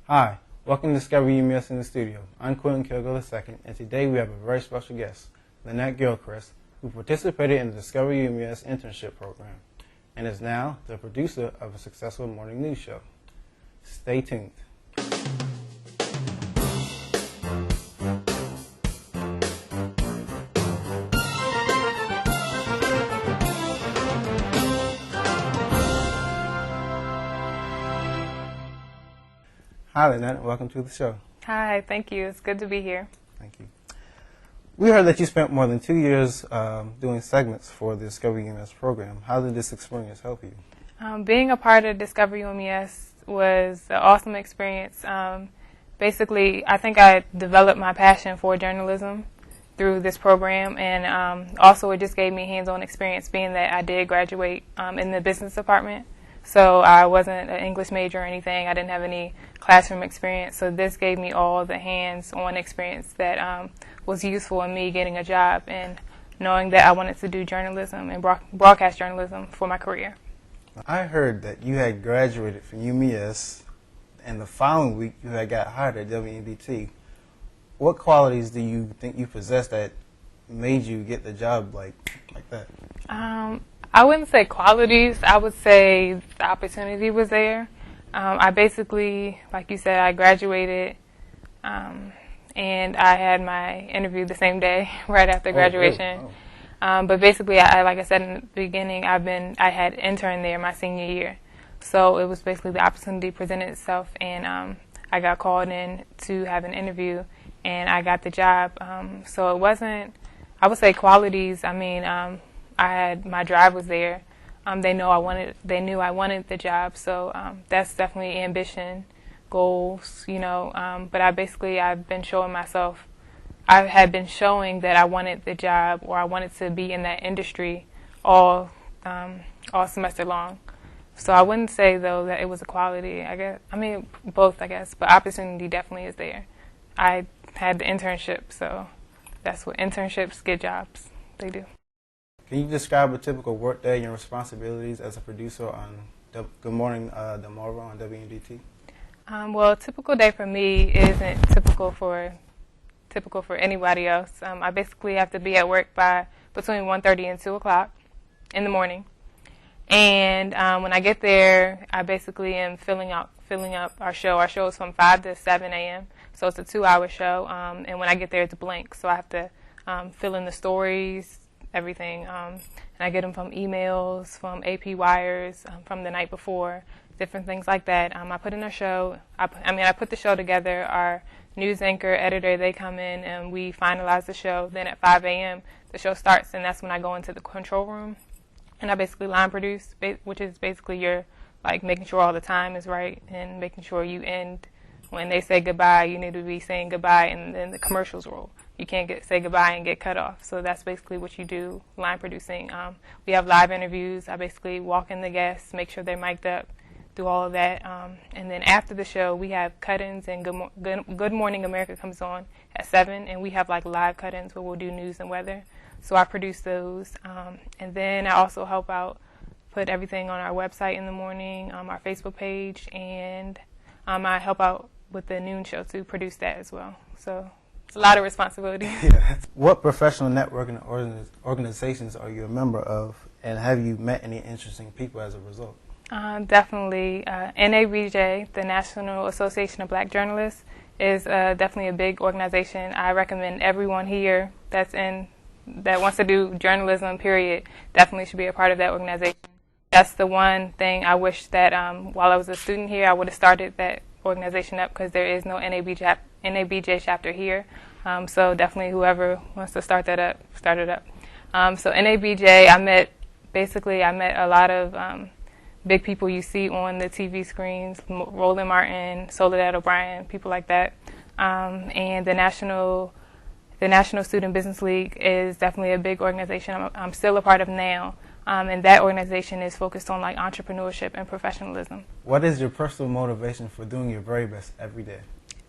Hi, welcome to Discover UMES in the studio. I'm Quinton Kilgoe II, and today we have a very special guest, Lynette Gilchrist, who participated in the Discover UMES Internship program and is now the producer of a successful morning news show. Stay tuned. Hi, Lynette. Welcome to the show. Hi, thank you. It's good to be here. Thank you. We heard that you spent more than 2 years doing segments for the Discover UMES program. How did this experience help you? Being a part of Discover UMES was an awesome experience. Basically, I think I developed my passion for journalism through this program, and also it just gave me hands-on experience, being that I did graduate in the business department. So I wasn't an English major or anything. I didn't have any classroom experience. So this gave me all the hands-on experience that was useful in me getting a job and knowing that I wanted to do journalism and broadcast journalism for my career. I heard that you had graduated from UMES and the following week you had got hired at WNBT. What qualities do you think you possess that made you get the job like that? I wouldn't say qualities. I would say the opportunity was there. I basically, like you said, I graduated, and I had my interview the same day, right after graduation. Really? Oh. But basically, like I said in the beginning, I had interned there my senior year. So it was basically the opportunity presented itself, and I got called in to have an interview, and I got the job. So it wasn't, I would say qualities. I mean, my drive was there. They knew I wanted the job. So that's definitely ambition, goals, but I've been showing myself. I had been showing that I wanted the job, or I wanted to be in that industry all semester long. So I wouldn't say though that it was a quality. Both, I guess, but opportunity definitely is there. I had the internship, so that's what internships get jobs. They do. Can you describe a typical workday and your responsibilities as a producer on Good Morning Tomorrow on WNDT? Well, a typical day for me isn't typical for anybody else. I basically have to be at work by between 1:30 and 2 o'clock in the morning. And when I get there, I basically am filling up our show. Our show is from 5 to 7 a.m., so it's a 2-hour show. And when I get there, it's blank, so I have to fill in the stories, everything. And I get them from emails, from AP wires, from the night before, different things like that. I put in a show. I put the show together. Our news anchor, editor, they come in and we finalize the show. Then at 5 a.m., the show starts, and that's when I go into the control room. And I basically line produce, which is basically you're like making sure all the time is right and making sure you end. When they say goodbye, you need to be saying goodbye, and then the commercials roll. You can't say goodbye and get cut off. So that's basically what you do, line producing. We have live interviews. I basically walk in the guests, make sure they're mic'd up, do all of that. And then after the show, we have cut-ins, and Good Morning America comes on at 7, and we have like live cut-ins where we'll do news and weather. So I produce those. And then I also help out, put everything on our website in the morning, our Facebook page, and I help out with the noon show to produce that as well. So it's a lot of responsibility. Yeah. What professional networking organizations are you a member of, and have you met any interesting people as a result? Definitely. NABJ, the National Association of Black Journalists, is definitely a big organization. I recommend everyone here that wants to do journalism, period, definitely should be a part of that organization. That's the one thing I wish that while I was a student here, I would have started that organization up, because there is no NABJ chapter here. So definitely whoever wants to start that up, start it up. So NABJ, I met a lot of big people you see on the TV screens, Roland Martin, Soledad O'Brien, people like that. And the National Student Business League is definitely a big organization I'm still a part of now. And that organization is focused on like entrepreneurship and professionalism. What is your personal motivation for doing your very best every day?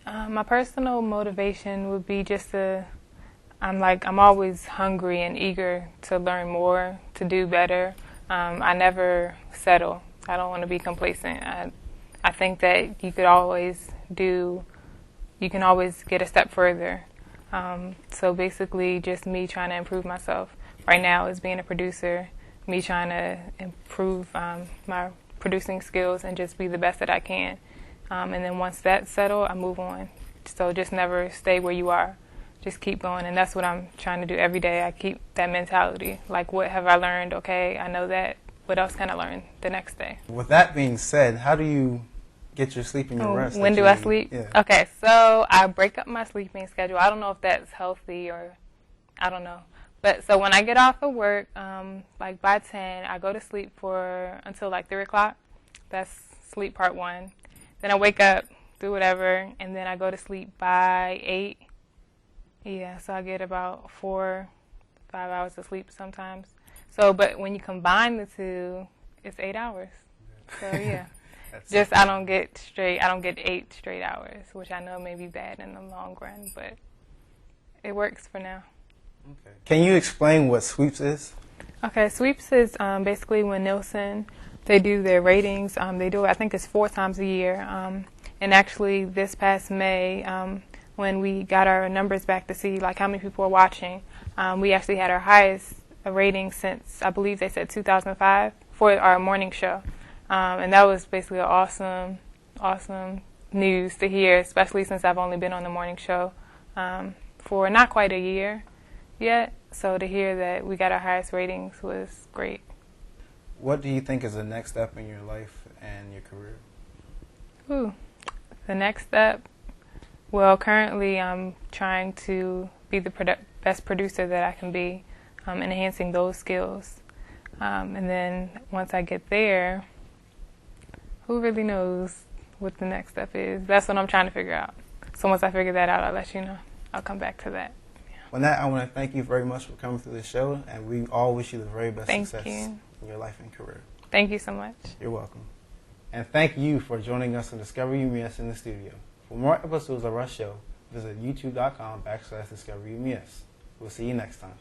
My personal motivation would be just I'm always hungry and eager to learn more, to do better. I never settle. I don't want to be complacent. I think that you could always do, you can always get a step further. So basically just me trying to improve myself right now is being a producer, me trying to improve my producing skills and just be the best that I can. And then once that's settled, I move on. So just never stay where you are. Just keep going. And that's what I'm trying to do every day. I keep that mentality. Like, what have I learned? Okay, I know that. What else can I learn the next day? With that being said, how do you get your sleep and your rest? When do I sleep? Yeah. Okay, so I break up my sleeping schedule. I don't know if that's healthy or I don't know. But so when I get off of work, like by 10, I go to sleep for until like 3 o'clock. That's sleep part 1. Then I wake up, do whatever, and then I go to sleep by 8. Yeah, so I get about 4, 5 hours of sleep sometimes. So, but when you combine the two, it's 8 hours. So yeah, just I don't get 8 straight hours, which I know may be bad in the long run, but it works for now. Okay. Can you explain what sweeps is? Okay, sweeps is basically when Nielsen, they do their ratings. They do it, I think it's 4 times a year. And actually this past May, when we got our numbers back to see like how many people are watching, we actually had our highest rating since, I believe they said 2005, for our morning show. And that was basically awesome news to hear, especially since I've only been on the morning show for not quite a year yet. So to hear that we got our highest ratings was great. What do you think is the next step in your life and your career? Ooh, the next step? Well, currently I'm trying to be the best producer that I can be, enhancing those skills. And then once I get there, who really knows what the next step is? That's what I'm trying to figure out. So once I figure that out, I'll let you know. I'll come back to that. Lynette, I want to thank you very much for coming through the show, and we all wish you the very best success in your life and career. Thank you so much. You're welcome. And thank you for joining us on Discover UMES in the studio. For more episodes of our show, visit youtube.com/Discover UMES. We'll see you next time.